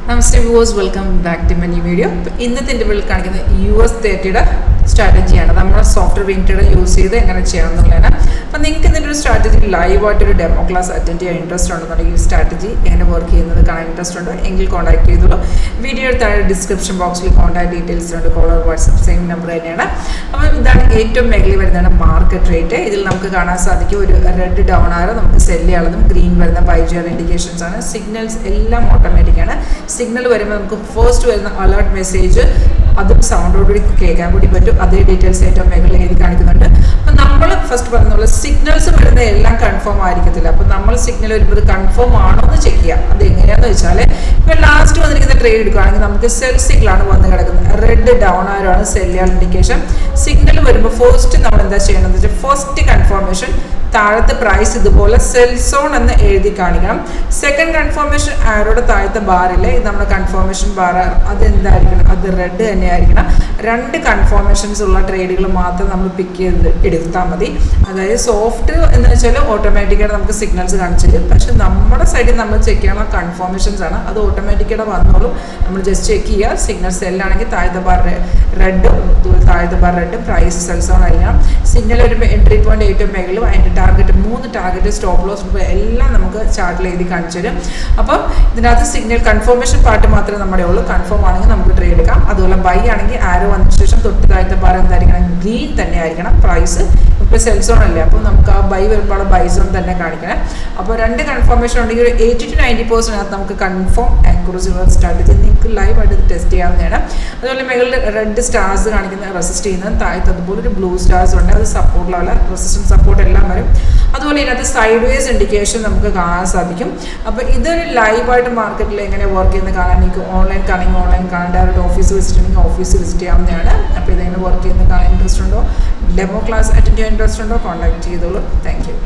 Namaste viewers, welcome back to my new video. ഇന്നത്തെ ഇന്റർവ്യൂവിൽ കാണിക്കുന്നത് US30യുടെ സ്ട്രാറ്റജിയാണ്. നമ്മൾ സോഫ്റ്റ്വെയർ വിൻറ്റഡ് യൂസ് ചെയ്ത് എങ്ങനെ ചെയ്യാമെന്നുള്ളതാണ്. അപ്പോൾ നിങ്ങൾക്ക് ഇതിൻ്റെ ഒരു സ്ട്രാറ്റജി ലൈവായിട്ടൊരു ഡെമോ ക്ലാസ് അറ്റൻഡ് ചെയ്യാൻ ഇൻട്രസ്റ്റ് ഉണ്ടെന്നുണ്ടെങ്കിൽ ഈ സ്ട്രാറ്റജി എങ്ങനെ വർക്ക് ചെയ്യുന്നത് കാണാൻ ഇൻട്രസ്റ്റ് ഉണ്ട് എങ്കിൽ കോൺടാക്ട് ചെയ്തോളൂ. വീഡിയോയുടെ താഴെ ഡിസ്ക്രിപ്ഷൻ ബോക്സിൽ കോൺടാക്ട് ഡീറ്റെയിൽസ് ഉണ്ട്. കോളർ വാട്സപ്പ് സെയിം നമ്പർ തന്നെയാണ്. അപ്പോൾ ഇതാണ് ഏറ്റവും മേഖലയിൽ വരുന്നതാണ് മാർക്കറ്റ് റേറ്റ്. ഇതിൽ നമുക്ക് കാണാൻ സാധിക്കും ഒരു റെഡ് ഡൗൺ ആരോ നമുക്ക് സെല് ചെയ്യാനുള്ളതും ഗ്രീൻ വരുന്ന ബൈ ചെയ്യാൻ ഇൻഡിക്കേഷൻസ് ആണ്. സിഗ്നൽസ് എല്ലാം ഓട്ടോമാറ്റിക് ആണ്. സിഗ്നൽ വരുമ്പോൾ നമുക്ക് ഫസ്റ്റ് വരുന്ന അലേർട്ട് മെസ്സേജ് അതും സൗണ്ടോടുകൂടി കേൾക്കാൻ കൂടി പറ്റും. അതേ ഡീറ്റെയിൽസ് ഏറ്റവും മേഖല എഴുതി കാണിക്കുന്നുണ്ട്. അപ്പം നമ്മൾ ഫസ്റ്റ് പറഞ്ഞ സിഗ്നൽസ് വരുന്ന എല്ലാം കൺഫേം ആയിരിക്കത്തില്ല. അപ്പം നമ്മൾ സിഗ്നൽ വരുമ്പോൾ ഇത് കൺഫേം ആണോ എന്ന് ചെക്ക് ചെയ്യാം. അത് എങ്ങനെയാണെന്ന് വെച്ചാൽ ഇപ്പോൾ ലാസ്റ്റ് വന്നിരിക്കുന്ന ട്രേഡ് എടുക്കുകയാണെങ്കിൽ നമുക്ക് സെൽ സിഗ്നലാണ് വന്ന് കിടക്കുന്നത്. റെഡ് ഡൗൺ ആരാണ് സെൽ ചെയ്യാൻ ഇൻഡിക്കേഷൻ. സിഗ്നൽ വരുമ്പോൾ ഫസ്റ്റ് നമ്മൾ എന്താ ചെയ്യണമെന്ന് വെച്ചാൽ ഫസ്റ്റ് കൺഫർമേഷൻ താഴത്തെ പ്രൈസ് ഇതുപോലെ സെൽ സോൺ എന്ന് എഴുതി കാണിക്കണം. സെക്കൻഡ് കൺഫർമേഷൻ ആരോടെ താഴത്തെ ബാറില്ലേ ഇത് നമ്മുടെ കൺഫർമേഷൻ ബാർ അത് എന്തായിരിക്കണം, അത് റെഡ് തന്നെ ആയിരിക്കണം. രണ്ട് കൺഫർമേഷൻസ് ഉള്ള ട്രേഡുകൾ മാത്രം നമ്മൾ പിക്ക് ചെയ്ത് എടുത്താൽ മതി. അതായത് സോഫ്റ്റ് എന്ന് വെച്ചാൽ ഓട്ടോമാറ്റിക്കായിട്ട് നമുക്ക് സിഗ്നൽസ് കാണിച്ചു തരും. പക്ഷെ നമ്മുടെ സൈഡിൽ നമ്മൾ ചെക്ക് ചെയ്യണം കൺഫർമേഷൻസ് ആണ്. അത് ഓട്ടോമാറ്റിക്കായിട്ട് വന്നോളും. നമ്മൾ ജസ്റ്റ് ചെക്ക് ചെയ്യുക. സിഗ്നൽ സെല്ലാണെങ്കിൽ താഴത്തെ ബാർ റെഡും താഴത്തെ ബാർ റെഡും പ്രൈസ് സെൽ സോൺ ആയിരിക്കണം. സിഗ്നൽ ഒരു എൻട്രി പോയിന്റ് ഏറ്റവും മേഖലും അതിൻ്റെ ടാർഗറ്റ് 3 ടാർഗറ്റ് സ്റ്റോപ്പ് ലോസ് എല്ലാം നമുക്ക് ചാർട്ടിൽ എഴുതി കാണിച്ചു തരും. അപ്പോൾ ഇതിനകത്ത് സിഗ്നൽ കൺഫർമേഷൻ പാർട്ട് മാത്രമേ നമ്മുടെ ഉള്ളൂ. കൺഫേം ആണെങ്കിൽ നമുക്ക് ട്രേഡ് എടുക്കാം. അതുപോലെ ബൈ ആണെങ്കിൽ ആരോ വന്നതിന് ശേഷം തൊട്ട് താഴത്തെ ബാർ എന്തായിരിക്കണം, ഗ്രീൻ തന്നെ ആയിരിക്കണം. പ്രൈസ് ഇപ്പോൾ സെൽസോൺ അല്ലേ, അപ്പോൾ നമുക്ക് ആ ബൈ വരുമ്പോൾ ബൈ സോൺ തന്നെ കാണിക്കണം. അപ്പോൾ രണ്ട് കൺഫർമേഷൻ ഉണ്ടെങ്കിൽ ഒരു 80 to 90% നമുക്ക് കൺഫേം ആക്യുറസി ഉള്ള സ്ട്രാറ്റജി നിങ്ങൾക്ക് ലൈവായിട്ട് ഇത് ടെസ്റ്റ് ചെയ്യാവുന്നതാണ്. അതുപോലെ മുകളിൽ റെഡ് സ്റ്റാർസ് കാണിക്കുന്ന റെസിസ്റ്റ് ചെയ്യുന്നത് താഴത്ത് അതുപോലെ ഒരു ബ്ലൂ സ്റ്റാർസ് ഉണ്ട്. അത് സപ്പോർട്ട് ലെവൽ റെസിസ്റ്റൻസ് സപ്പോർട്ട് എല്ലാം വരും. അതുപോലെ ഇതിനകത്ത് സൈഡ് വേസ് ഇൻഡിക്കേഷൻ നമുക്ക് കാണാൻ സാധിക്കും. അപ്പോൾ ഇതൊരു ലൈവായിട്ട് മാർക്കറ്റിൽ എങ്ങനെ വർക്ക് ചെയ്യുന്നത് കാണാൻ നിങ്ങൾക്ക് ഓൺലൈൻ കാണാൻ ഡയറക്റ്റ് ഓഫീസ് വിസിറ്റ് ഉണ്ടെങ്കിൽ ഓഫീസ് വിസിറ്റ് ചെയ്യാവുന്നതാണ്. അപ്പോൾ ഇതെങ്ങനെ വർക്ക് ചെയ്യുന്നത് കാണാൻ ഇൻട്രസ്റ്റ് ഉണ്ടോ, ഡെമോ ക്ലാസ് അറ്റൻഡ് ചെയ്യാൻ ഇൻട്രസ്റ്റ് ഉണ്ടോ, കോൺടാക്ട് ചെയ്തോളൂ. Thank you.